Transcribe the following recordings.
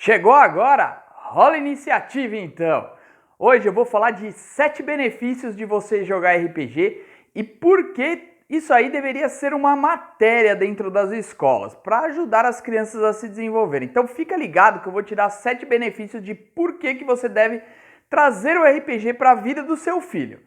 Chegou agora? Rola a iniciativa então! Hoje eu vou falar de 7 benefícios de você jogar RPG e por que isso aí deveria ser uma matéria dentro das escolas, para ajudar as crianças a se desenvolverem. Então fica ligado que eu vou te dar 7 benefícios de por que você deve trazer o RPG para a vida do seu filho.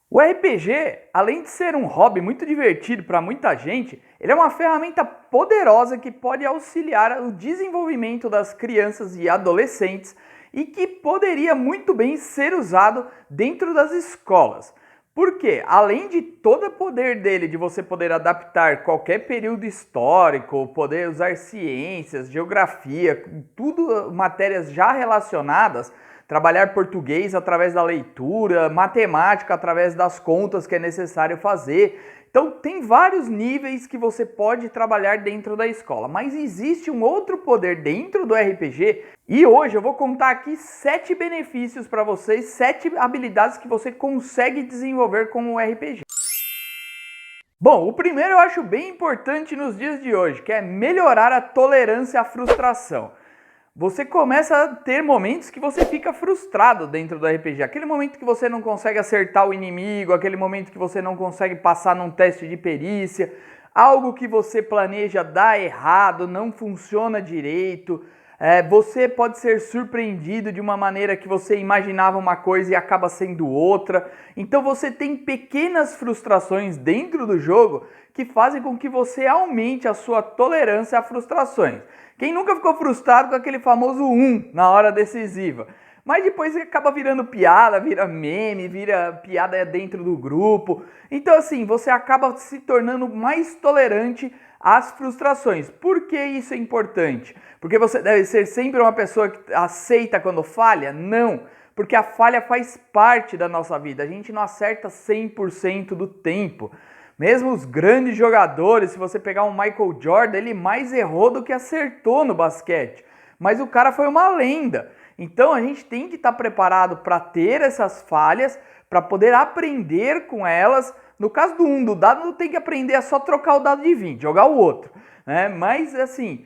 O RPG, além de ser um hobby muito divertido para muita gente, ele é uma ferramenta poderosa que pode auxiliar o desenvolvimento das crianças e adolescentes e que poderia muito bem ser usado dentro das escolas. Porque, além de todo o poder dele de você poder adaptar qualquer período histórico, poder usar ciências, geografia, tudo matérias já relacionadas, trabalhar português através da leitura, matemática através das contas que é necessário fazer. Então tem vários níveis que você pode trabalhar dentro da escola, mas existe um outro poder dentro do RPG e hoje eu vou contar aqui 7 benefícios para vocês, 7 habilidades que você consegue desenvolver com o RPG. Bom, o primeiro eu acho bem importante nos dias de hoje, que é melhorar a tolerância à frustração. Você começa a ter momentos que você fica frustrado dentro do RPG. Aquele momento que você não consegue acertar o inimigo, aquele momento que você não consegue passar num teste de perícia, algo que você planeja dar errado, não funciona direito, você pode ser surpreendido de uma maneira que você imaginava uma coisa e acaba sendo outra. Então você tem pequenas frustrações dentro do jogo que fazem com que você aumente a sua tolerância a frustrações. Quem nunca ficou frustrado com aquele famoso 1 na hora decisiva? Mas depois acaba virando piada, vira meme, vira piada dentro do grupo. Então assim, você acaba se tornando mais tolerante às frustrações. Por que isso é importante? Porque você deve ser sempre uma pessoa que aceita quando falha? Não, porque a falha faz parte da nossa vida. A gente não acerta 100% do tempo. Mesmo os grandes jogadores, se você pegar um Michael Jordan, ele mais errou do que acertou no basquete. Mas o cara foi uma lenda. Então a gente tem que estar preparado para ter essas falhas, para poder aprender com elas. No caso do dado, não tem que aprender a só trocar o dado de 20, jogar o outro. Né? Mas assim,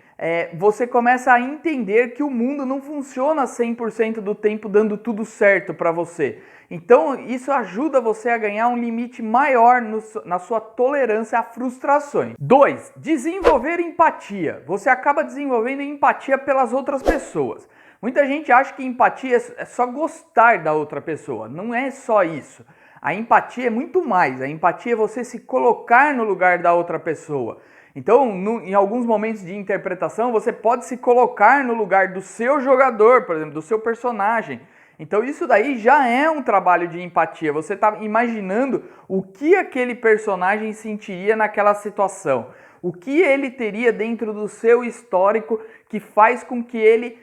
você começa a entender que o mundo não funciona 100% do tempo dando tudo certo para você. Então isso ajuda você a ganhar um limite maior na sua tolerância a frustrações. 2. Desenvolver empatia. Você acaba desenvolvendo empatia pelas outras pessoas. Muita gente acha que empatia é só gostar da outra pessoa. Não é só isso. A empatia é muito mais. A empatia é você se colocar no lugar da outra pessoa. Então, em alguns momentos de interpretação, você pode se colocar no lugar do seu jogador, por exemplo, do seu personagem. Então isso daí já é um trabalho de empatia. Você está imaginando o que aquele personagem sentiria naquela situação. O que ele teria dentro do seu histórico que faz com que ele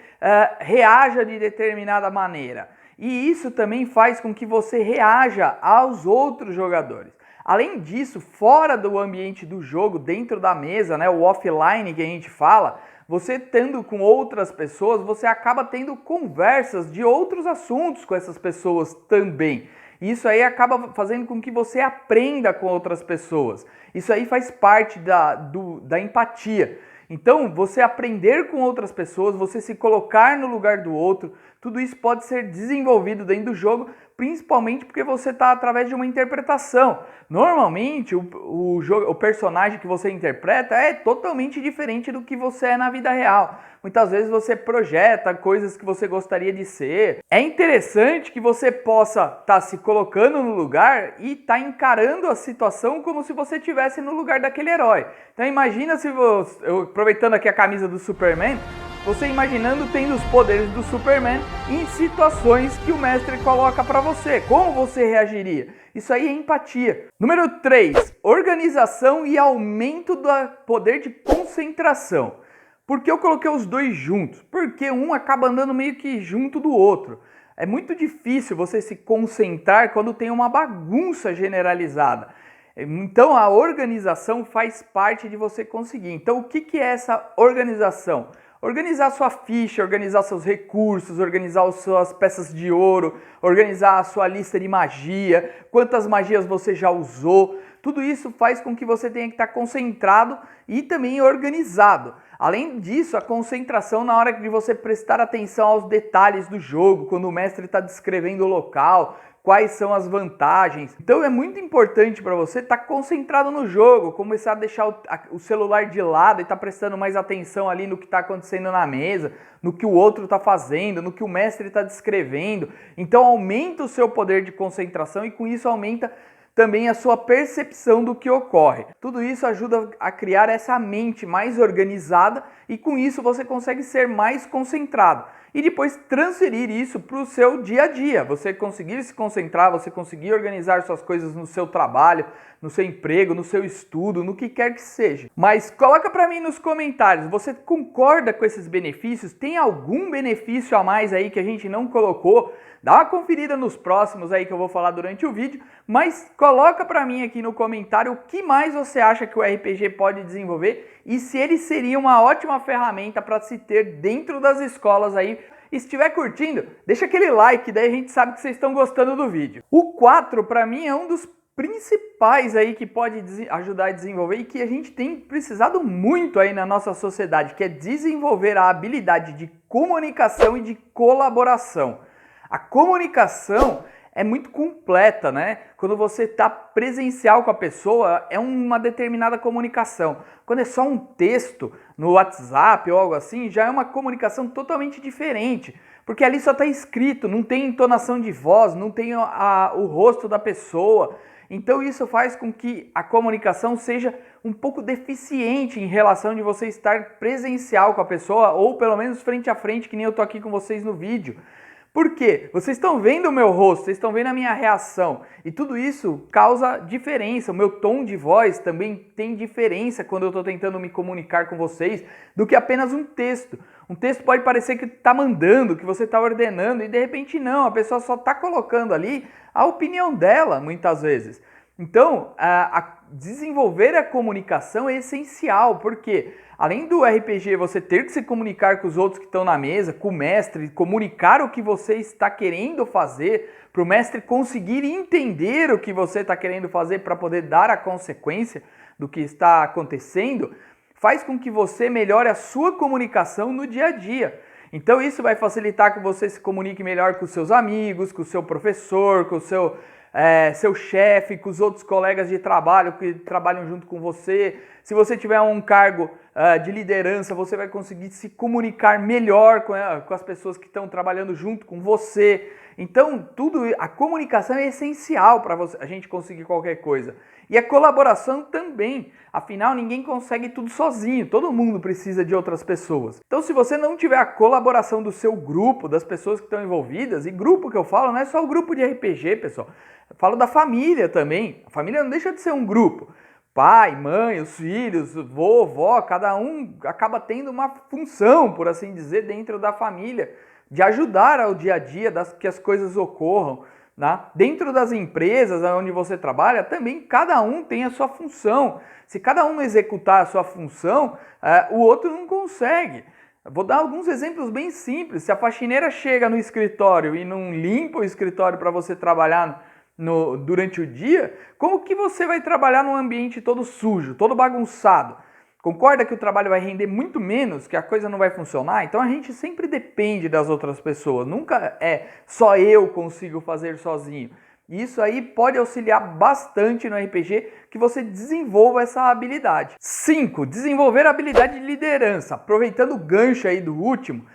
reaja de determinada maneira. E isso também faz com que você reaja aos outros jogadores. Além disso, fora do ambiente do jogo, dentro da mesa, né, o offline que a gente fala, você estando com outras pessoas, você acaba tendo conversas de outros assuntos com essas pessoas também. Isso aí acaba fazendo com que você aprenda com outras pessoas. Isso aí faz parte da empatia. Então, você aprender com outras pessoas, você se colocar no lugar do outro, tudo isso pode ser desenvolvido dentro do jogo, principalmente porque você está através de uma interpretação. Normalmente, o personagem que você interpreta é totalmente diferente do que você é na vida real. Muitas vezes você projeta coisas que você gostaria de ser. É interessante que você possa estar se colocando no lugar e estar encarando a situação como se você estivesse no lugar daquele herói. Então imagina se você, aproveitando aqui a camisa do Superman, você imaginando tendo os poderes do Superman em situações que o mestre coloca para você. Como você reagiria? Isso aí é empatia. Número 3. Organização e aumento do poder de concentração. Por que eu coloquei os dois juntos? Porque um acaba andando meio que junto do outro. É muito difícil você se concentrar quando tem uma bagunça generalizada. Então a organização faz parte de você conseguir. Então o que é essa organização? Organizar sua ficha, organizar seus recursos, organizar as suas peças de ouro, organizar a sua lista de magia, quantas magias você já usou. Tudo isso faz com que você tenha que estar concentrado e também organizado. Além disso, a concentração na hora de você prestar atenção aos detalhes do jogo, quando o mestre está descrevendo o local, quais são as vantagens. Então é muito importante para você estar concentrado no jogo, começar a deixar o celular de lado e estar prestando mais atenção ali no que está acontecendo na mesa, no que o outro está fazendo, no que o mestre está descrevendo. Então aumenta o seu poder de concentração e com isso aumenta também a sua percepção do que ocorre. Tudo isso ajuda a criar essa mente mais organizada e com isso você consegue ser mais concentrado. E depois transferir isso para o seu dia a dia. Você conseguir se concentrar, você conseguir organizar suas coisas no seu trabalho, no seu emprego, no seu estudo, no que quer que seja. Mas coloca para mim nos comentários, você concorda com esses benefícios? Tem algum benefício a mais aí que a gente não colocou? Dá uma conferida nos próximos aí que eu vou falar durante o vídeo, mas coloca para mim aqui no comentário o que mais você acha que o RPG pode desenvolver e se ele seria uma ótima ferramenta para se ter dentro das escolas aí. E se estiver curtindo, deixa aquele like, daí a gente sabe que vocês estão gostando do vídeo. O 4 para mim é um dos principais aí que pode ajudar a desenvolver e que a gente tem precisado muito aí na nossa sociedade, que é desenvolver a habilidade de comunicação e de colaboração. A comunicação é muito completa, né? Quando você está presencial com a pessoa, é uma determinada comunicação. Quando é só um texto no WhatsApp ou algo assim, já é uma comunicação totalmente diferente. Porque ali só está escrito, não tem entonação de voz, não tem o rosto da pessoa. Então isso faz com que a comunicação seja um pouco deficiente em relação de você estar presencial com a pessoa, ou pelo menos frente a frente, que nem eu tô aqui com vocês no vídeo. Por quê? Vocês estão vendo o meu rosto, vocês estão vendo a minha reação e tudo isso causa diferença. O meu tom de voz também tem diferença quando eu estou tentando me comunicar com vocês do que apenas um texto. Um texto pode parecer que está mandando, que você está ordenando e de repente não, a pessoa só está colocando ali a opinião dela muitas vezes. Então, desenvolver a comunicação é essencial, porque além do RPG você ter que se comunicar com os outros que estão na mesa, com o mestre, comunicar o que você está querendo fazer, para o mestre conseguir entender o que você está querendo fazer para poder dar a consequência do que está acontecendo, faz com que você melhore a sua comunicação no dia a dia. Então isso vai facilitar que você se comunique melhor com os seus amigos, com o seu professor, com o seu chefe, com os outros colegas de trabalho que trabalham junto com você. Se você tiver um cargo de liderança, você vai conseguir se comunicar melhor com as pessoas que estão trabalhando junto com você. Então, a comunicação é essencial para a gente conseguir qualquer coisa. E a colaboração também. Afinal, ninguém consegue tudo sozinho. Todo mundo precisa de outras pessoas. Então, se você não tiver a colaboração do seu grupo, das pessoas que estão envolvidas, e grupo que eu falo não é só o grupo de RPG, pessoal. Eu falo da família também. A família não deixa de ser um grupo. Pai, mãe, os filhos, vô, vó, cada um acaba tendo uma função, por assim dizer, dentro da família, de ajudar ao dia a dia, que as coisas ocorram. Né? Dentro das empresas onde você trabalha, também cada um tem a sua função. Se cada um executar a sua função, o outro não consegue. Vou dar alguns exemplos bem simples. Se a faxineira chega no escritório e não limpa o escritório para você trabalhar durante o dia, como que você vai trabalhar num ambiente todo sujo, todo bagunçado? Concorda que o trabalho vai render muito menos, que a coisa não vai funcionar? Então a gente sempre depende das outras pessoas, nunca é só eu consigo fazer sozinho. E isso aí pode auxiliar bastante no RPG que você desenvolva essa habilidade. 5. Desenvolver a habilidade de liderança. Aproveitando o gancho aí do último,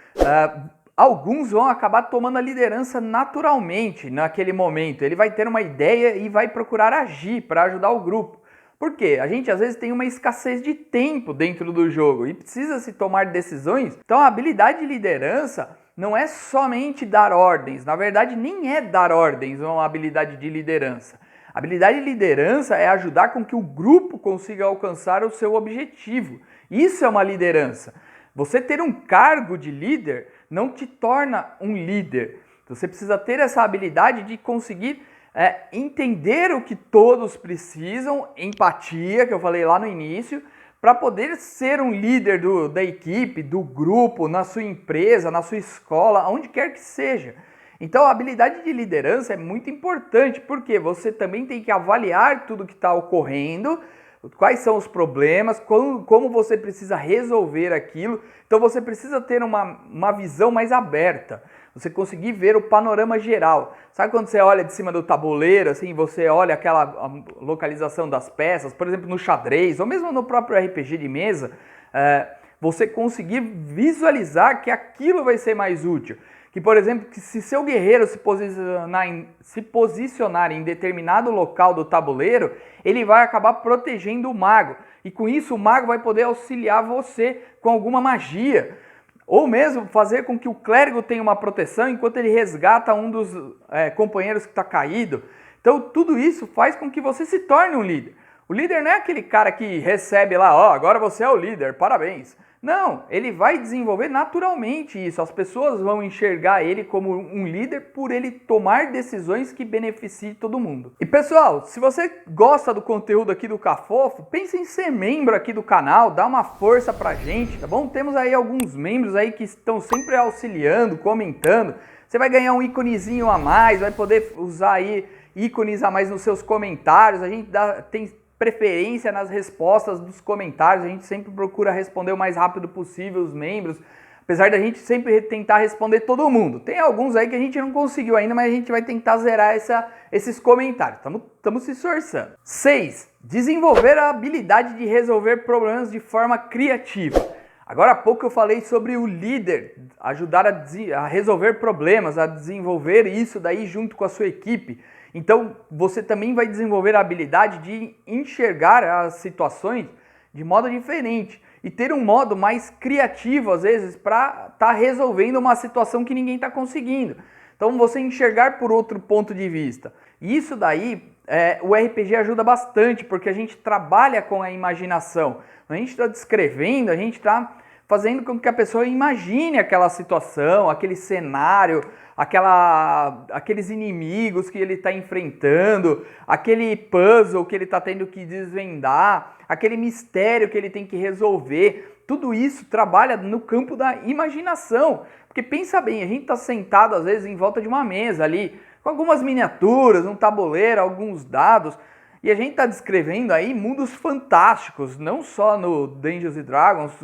alguns vão acabar tomando a liderança naturalmente naquele momento. Ele vai ter uma ideia e vai procurar agir para ajudar o grupo. Por quê? A gente às vezes tem uma escassez de tempo dentro do jogo e precisa se tomar decisões. Então a habilidade de liderança não é somente dar ordens. Na verdade, nem é dar ordens uma habilidade de liderança. A habilidade de liderança é ajudar com que o grupo consiga alcançar o seu objetivo. Isso é uma liderança. Você ter um cargo de líder não te torna um líder. Você precisa ter essa habilidade de conseguir entender o que todos precisam, empatia, que eu falei lá no início, para poder ser um líder da equipe, do grupo, na sua empresa, na sua escola, onde quer que seja. Então a habilidade de liderança é muito importante, porque você também tem que avaliar tudo que está ocorrendo, quais são os problemas, como você precisa resolver aquilo. Então você precisa ter uma visão mais aberta, você conseguir ver o panorama geral. Sabe quando você olha de cima do tabuleiro, assim, você olha aquela localização das peças, por exemplo no xadrez, ou mesmo no próprio RPG de mesa, você conseguir visualizar que aquilo vai ser mais útil. Que, por exemplo, que se seu guerreiro se posicionar em determinado local do tabuleiro, ele vai acabar protegendo o mago. E com isso o mago vai poder auxiliar você com alguma magia. Ou mesmo fazer com que o clérigo tenha uma proteção enquanto ele resgata um dos companheiros que está caído. Então tudo isso faz com que você se torne um líder. O líder não é aquele cara que recebe lá, ó, agora você é o líder, parabéns. Não, ele vai desenvolver naturalmente isso. As pessoas vão enxergar ele como um líder por ele tomar decisões que beneficiem todo mundo. E pessoal, se você gosta do conteúdo aqui do Cafofo, pense em ser membro aqui do canal, dá uma força pra gente, tá bom? Temos aí alguns membros aí que estão sempre auxiliando, comentando. Você vai ganhar um íconezinho a mais, vai poder usar aí ícones a mais nos seus comentários. A gente tem preferência nas respostas dos comentários, a gente sempre procura responder o mais rápido possível os membros, apesar da gente sempre tentar responder todo mundo. Tem alguns aí que a gente não conseguiu ainda, mas a gente vai tentar zerar esses comentários, estamos se esforçando. 6. Desenvolver a habilidade de resolver problemas de forma criativa. Agora há pouco eu falei sobre o líder, ajudar a resolver problemas, a desenvolver isso daí junto com a sua equipe. Então você também vai desenvolver a habilidade de enxergar as situações de modo diferente e ter um modo mais criativo às vezes para estar resolvendo uma situação que ninguém está conseguindo. Então você enxergar por outro ponto de vista. E isso daí o RPG ajuda bastante porque a gente trabalha com a imaginação. A gente está descrevendo, a gente está fazendo com que a pessoa imagine aquela situação, aquele cenário, aqueles inimigos que ele está enfrentando, aquele puzzle que ele está tendo que desvendar, aquele mistério que ele tem que resolver. Tudo isso trabalha no campo da imaginação. Porque pensa bem, a gente está sentado às vezes em volta de uma mesa ali, com algumas miniaturas, um tabuleiro, alguns dados, e a gente está descrevendo aí mundos fantásticos, não só no Dungeons & Dragons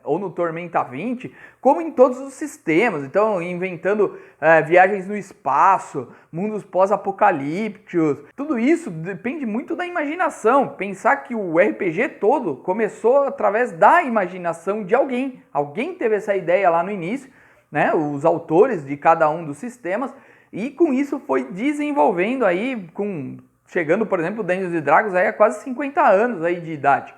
ou no Tormenta 20, como em todos os sistemas. Então, inventando viagens no espaço, mundos pós-apocalípticos. Tudo isso depende muito da imaginação. Pensar que o RPG todo começou através da imaginação de alguém. Alguém teve essa ideia lá no início, né? Os autores de cada um dos sistemas, e com isso foi desenvolvendo aí chegando, por exemplo, o Dungeons & Dragons aí há quase 50 anos aí de idade.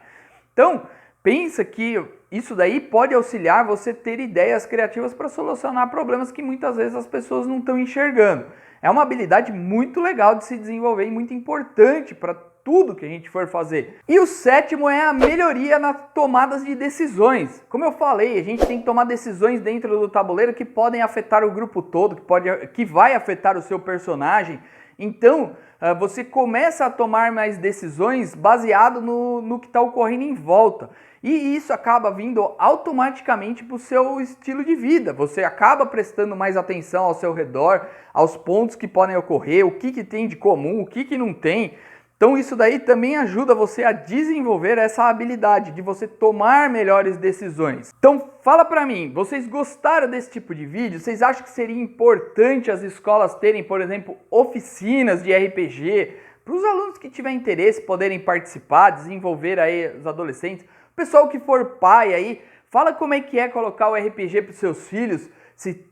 Então, pensa que isso daí pode auxiliar você ter ideias criativas para solucionar problemas que muitas vezes as pessoas não estão enxergando. É uma habilidade muito legal de se desenvolver e muito importante para tudo que a gente for fazer. E o 7º é a melhoria nas tomadas de decisões. Como eu falei, a gente tem que tomar decisões dentro do tabuleiro que podem afetar o grupo todo, que vai afetar o seu personagem. Então, você começa a tomar mais decisões baseado no que está ocorrendo em volta. E isso acaba vindo automaticamente para o seu estilo de vida. Você acaba prestando mais atenção ao seu redor, aos pontos que podem ocorrer, o que tem de comum, o que não tem. Então isso daí também ajuda você a desenvolver essa habilidade de você tomar melhores decisões. Então fala pra mim, vocês gostaram desse tipo de vídeo? Vocês acham que seria importante as escolas terem, por exemplo, oficinas de RPG para os alunos que tiverem interesse poderem participar, desenvolver aí os adolescentes? O pessoal que for pai aí, fala como é que é colocar o RPG para os seus filhos, se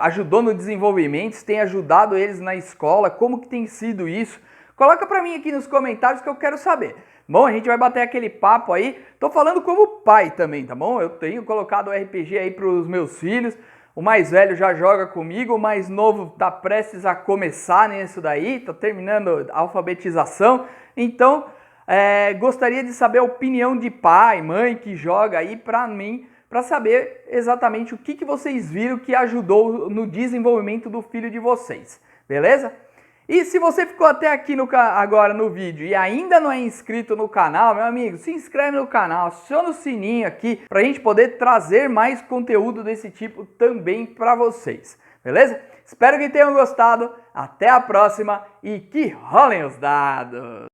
ajudou no desenvolvimento, se tem ajudado eles na escola, como que tem sido isso? Coloca pra mim aqui nos comentários que eu quero saber. Bom, a gente vai bater aquele papo aí. Tô falando como pai também, tá bom? Eu tenho colocado o RPG aí pros meus filhos. O mais velho já joga comigo, o mais novo tá prestes a começar nisso daí, tá terminando a alfabetização. Então, gostaria de saber a opinião de pai, mãe que joga aí pra mim, pra saber exatamente o que vocês viram que ajudou no desenvolvimento do filho de vocês. Beleza? E se você ficou até aqui agora no vídeo e ainda não é inscrito no canal, meu amigo, se inscreve no canal, aciona o sininho aqui para a gente poder trazer mais conteúdo desse tipo também para vocês, beleza? Espero que tenham gostado, até a próxima e que rolem os dados!